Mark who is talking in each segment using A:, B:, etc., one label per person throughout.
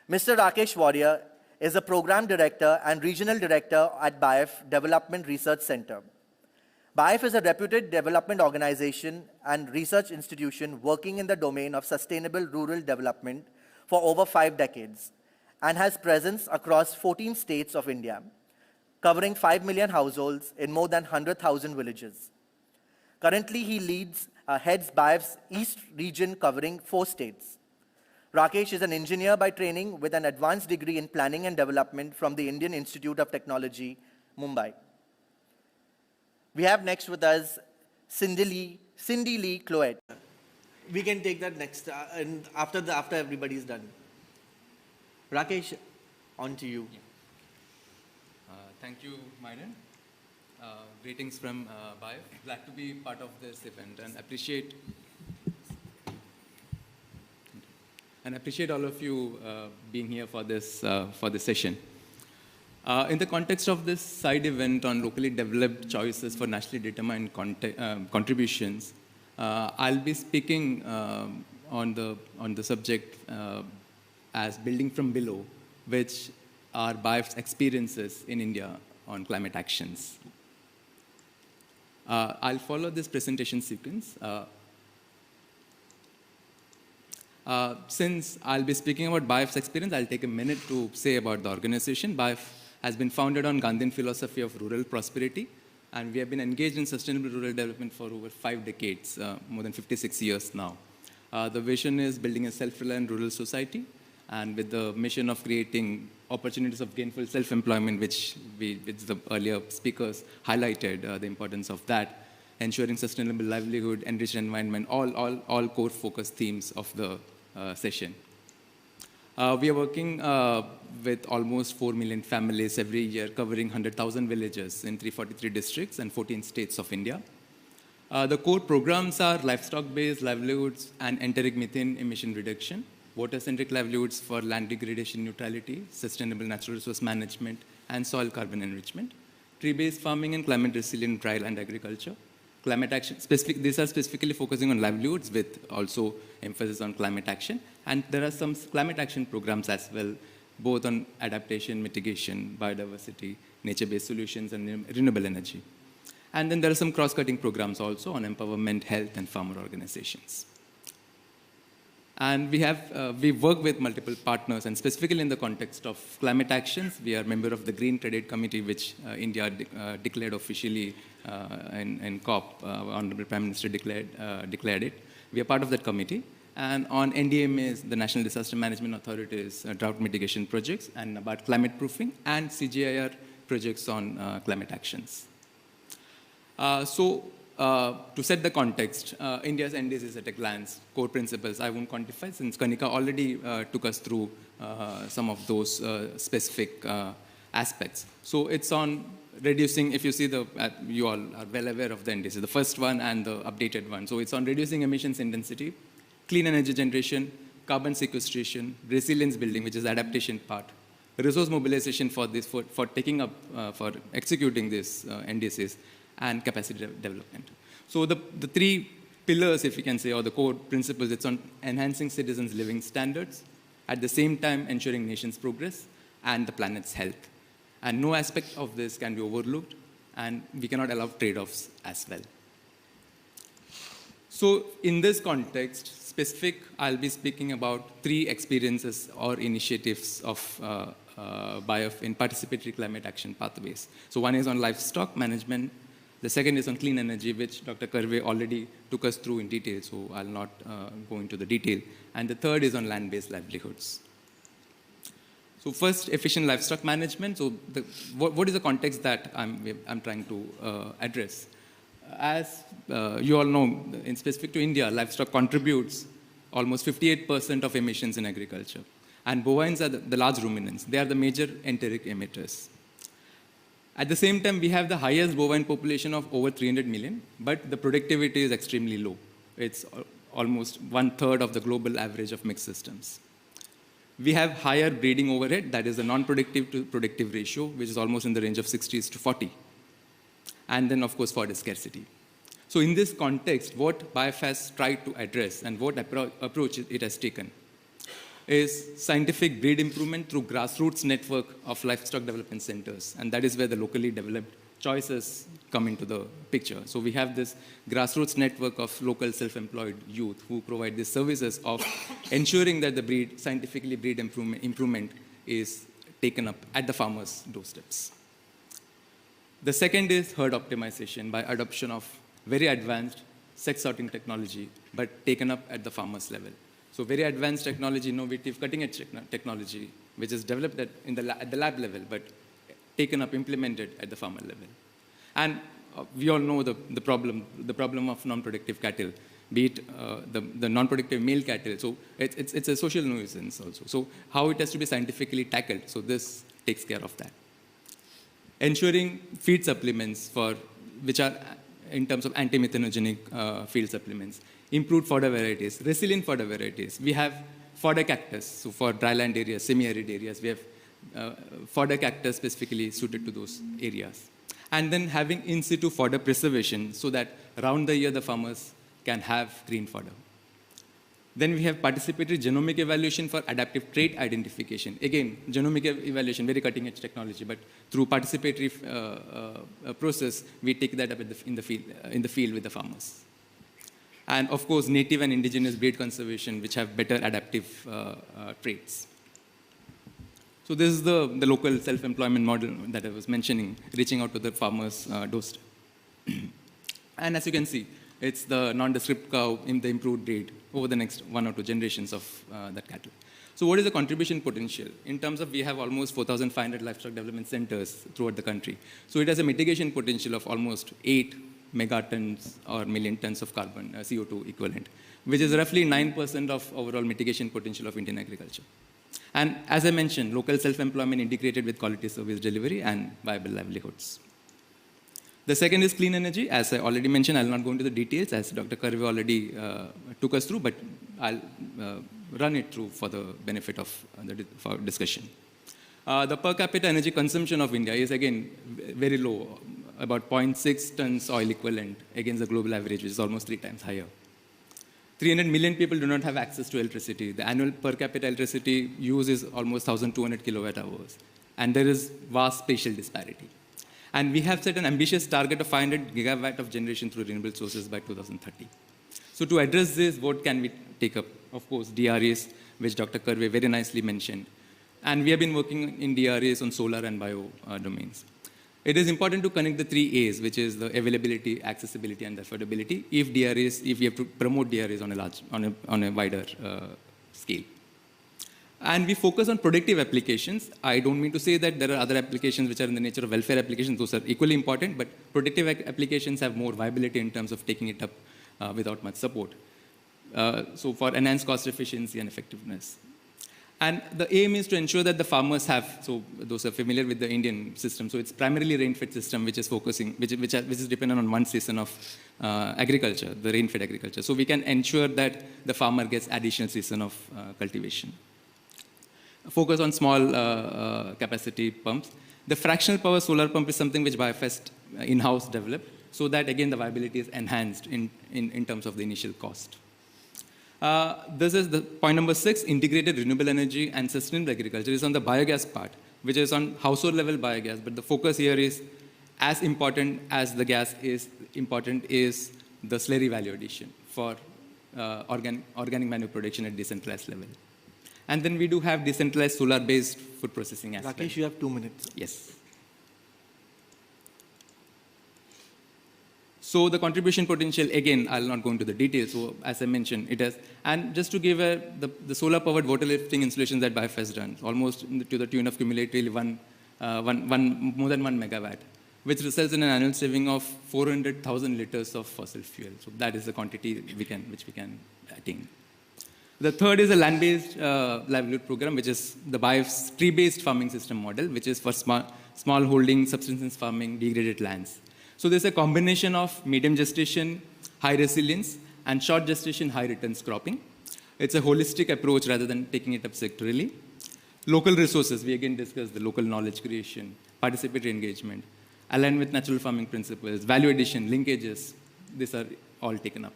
A: Mr. Rakesh Warrior is a Program Director and Regional Director at BIF Development Research Center. BIF is a reputed development organization and research institution working in the domain of sustainable rural development for over 5 decades and has presence across 14 states of India, covering 5 million households in more than 100,000 villages. Currently, he heads BIF's East region covering 4 states. Rakesh is an engineer by training with an advanced degree in planning and development from the Indian Institute of Technology, Mumbai. We have next with us Cindy Lee Cloet. We can take that next and after everybody's done. Rakesh, on to you.
B: Yeah. Thank you, Myron. Greetings from BIF. Glad to be part of this event and appreciate all of you being here for this session. In the context of this side event on locally developed choices for nationally determined contributions, I'll be speaking on the subject as building from below, which are BIF's experiences in India on climate actions. I'll follow this presentation sequence. Since I'll be speaking about BIF's experience, I'll take a minute to say about the organization. BIF has been founded on Gandhian philosophy of rural prosperity, and we have been engaged in sustainable rural development for over 5 decades, more than 56 years now. The vision is building a self-reliant rural society, and with the mission of creating opportunities of gainful self-employment, which the earlier speakers highlighted the importance of that, ensuring sustainable livelihood, enriched environment, all core focus themes of the session. We are working with almost 4 million families every year, covering 100,000 villages in 343 districts and 14 states of India. The core programs are livestock-based livelihoods and enteric methane emission reduction, water-centric livelihoods for land degradation neutrality, sustainable natural resource management, and soil carbon enrichment, tree-based farming and climate-resilient dry land agriculture, climate action. These are specifically focusing on livelihoods with also emphasis on climate action. And there are some climate action programs as well, both on adaptation, mitigation, biodiversity, nature-based solutions, and renewable energy. And then there are some cross-cutting programs also on empowerment, health, and farmer organizations. And we work with multiple partners, and specifically in the context of climate actions, we are a member of the Green Trade Committee, which India declared officially in COP. Honorable Prime Minister declared it. We are part of that committee. And on NDMAs, the National Disaster Management Authority's drought mitigation projects, and about climate proofing, and CGIAR projects on climate actions. To set the context, India's NDCs at a glance, core principles, I won't quantify since Kanika already took us through some of those specific aspects. So it's on reducing, if you see you all are well aware of the NDCs, the first one and the updated one. So it's on reducing emissions intensity, clean energy generation, carbon sequestration, resilience building, which is the adaptation part, resource mobilization for this, for taking up, for executing these NDCs, and capacity development. So the 3 pillars, if you can say, or the core principles, it's on enhancing citizens' living standards, at the same time ensuring nation's progress and the planet's health. And no aspect of this can be overlooked, and we cannot allow trade-offs as well. So in this context, I'll be speaking about 3 experiences or initiatives of BIF in participatory climate action pathways. So one is on livestock management. The second is on clean energy, which Dr. Karve already took us through in detail, so I'll not go into the detail. And the third is on land-based livelihoods. So first, efficient livestock management. So what is the context that I'm trying to address? As you all know, in specific to India, livestock contributes almost 58% of emissions in agriculture. And bovines are the large ruminants. They are the major enteric emitters. At the same time, we have the highest bovine population of over 300 million, but the productivity is extremely low. It's almost 1/3 of the global average of mixed systems. We have higher breeding overhead, that is the non-productive to productive ratio, which is almost in the range of 60:40. And then, of course, fodder scarcity. So in this context, what BIF has tried to address and what approach it has taken is scientific breed improvement through grassroots network of livestock development centers. And that is where the locally developed choices come into the picture. So we have this grassroots network of local self-employed youth who provide these services of ensuring that the scientifically breed improvement is taken up at the farmers' doorsteps. The second is herd optimization by adoption of very advanced sex sorting technology, but taken up at the farmers' level. So very advanced technology, innovative, cutting-edge technology, which is developed at the lab level, but taken up, implemented at the farmer level. And we all know the problem of non-productive cattle, be it the non-productive male cattle. So it's a social nuisance also. So how it has to be scientifically tackled. So this takes care of that. Ensuring feed supplements which are in terms of anti-methanogenic field supplements, improved fodder varieties, resilient fodder varieties. We have fodder cactus, so for dryland areas, semi-arid areas, we have fodder cactus specifically suited to those areas. And then having in situ fodder preservation so that around the year the farmers can have green fodder. Then we have participatory genomic evaluation for adaptive trait identification. Again, genomic evaluation, very cutting edge technology, but through participatory process, we take that up in the field with the farmers. And of course, native and indigenous breed conservation, which have better adaptive traits. So this is the local self-employment model that I was mentioning, reaching out to the farmers' doorstep. And as you can see, it's the nondescript cow in the improved breed over the next 1 or 2 generations of that cattle. So what is the contribution potential? In terms of, we have almost 4,500 livestock development centers throughout the country. So it has a mitigation potential of almost 8 megatons or million tons of carbon, CO2 equivalent, which is roughly 9% of overall mitigation potential of Indian agriculture. And as I mentioned, local self-employment integrated with quality service delivery and viable livelihoods. The second is clean energy. As I already mentioned, I'll not go into the details as Dr. Karve already took us through, but I'll run it through for the benefit of for discussion. The per capita energy consumption of India is again very low, about 0.6 tons oil equivalent against the global average, which is almost 3 times higher. 300 million people do not have access to electricity. The annual per capita electricity use is almost 1,200 kilowatt hours. And there is vast spatial disparity. And we have set an ambitious target of 500 gigawatt of generation through renewable sources by 2030. So to address this, what can we take up? Of course, DRAs, which Dr. Karve very nicely mentioned. And we have been working in DRAs on solar and bio domains. It is important to connect the 3 A's, which is the availability, accessibility, and affordability, if we have to promote DRAs on a wider scale. And we focus on productive applications. I don't mean to say that there are other applications which are in the nature of welfare applications. Those are equally important, but productive applications have more viability in terms of taking it up without much support. So for enhanced cost efficiency and effectiveness. And the aim is to ensure that the farmers have, so those are familiar with the Indian system, so it's primarily rain-fed system which is focusing, which is dependent on one season of agriculture, the rain-fed agriculture. So we can ensure that the farmer gets additional season of cultivation. Focus on small capacity pumps. The fractional power solar pump is something which Biofest in-house developed, so that again the viability is enhanced in terms of the initial cost. This is the point number 6, integrated renewable energy and sustainable agriculture is on the biogas part, which is on household level biogas, but the focus here is as important as the gas is important is the slurry value addition for organic manure production at decentralized level. And then we do have decentralized solar-based food processing as well.
A: Rakesh, you have 2 minutes.
B: Yes. So the contribution potential, again, I'll not go into the details. So as I mentioned, it has, and just to give the solar-powered water lifting installations that Biofest has done, almost to the tune of cumulatively more than 1 megawatt, which results in an annual saving of 400,000 liters of fossil fuel. So that is the quantity which we can attain. The third is a land-based livelihood program, which is the Biof's tree-based farming system model, which is for small holding, subsistence farming, degraded lands. So there's a combination of medium gestation, high resilience, and short gestation, high returns cropping. It's a holistic approach rather than taking it up sectorally. Local resources, we again discussed the local knowledge creation, participatory engagement, aligned with natural farming principles, value addition, linkages, these are all taken up.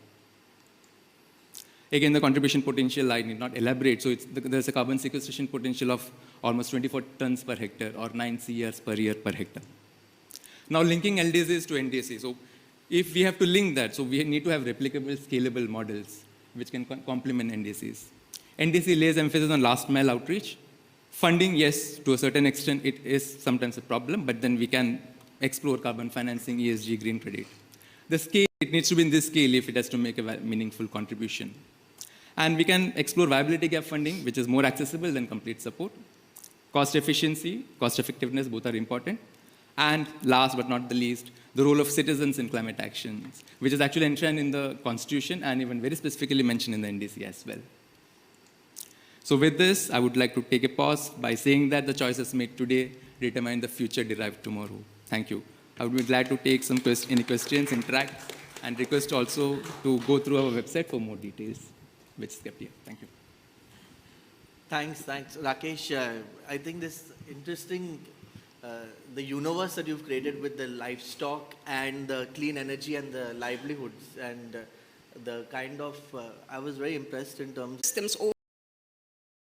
B: Again, the contribution potential, I need not elaborate. So there's a carbon sequestration potential of almost 24 tons per hectare or 9 CRs per year per hectare. Now linking LDCs to NDC. So if we have to link that, so we need to have replicable, scalable models which can complement NDCs. NDC lays emphasis on last mile outreach. Funding, yes, to a certain extent, it is sometimes a problem, but then we can explore carbon financing, ESG, green credit. The scale, it needs to be in this scale if it has to make a meaningful contribution. And we can explore viability gap funding, which is more accessible than complete support. Cost efficiency, cost effectiveness, both are important. And last but not the least, the role of citizens in climate actions, which is actually enshrined in the Constitution and even very specifically mentioned in the NDC as well. So with this, I would like to take a pause by saying that the choices made today determine the future derived tomorrow. Thank you. I would be glad to take any questions, interact, and request also to go through our website for more details, which is kept here. Thank you.
A: Thanks, Rakesh. I think this interesting, the universe that you've created with the livestock and the clean energy and the livelihoods and the kind of, I was very impressed in terms
C: systems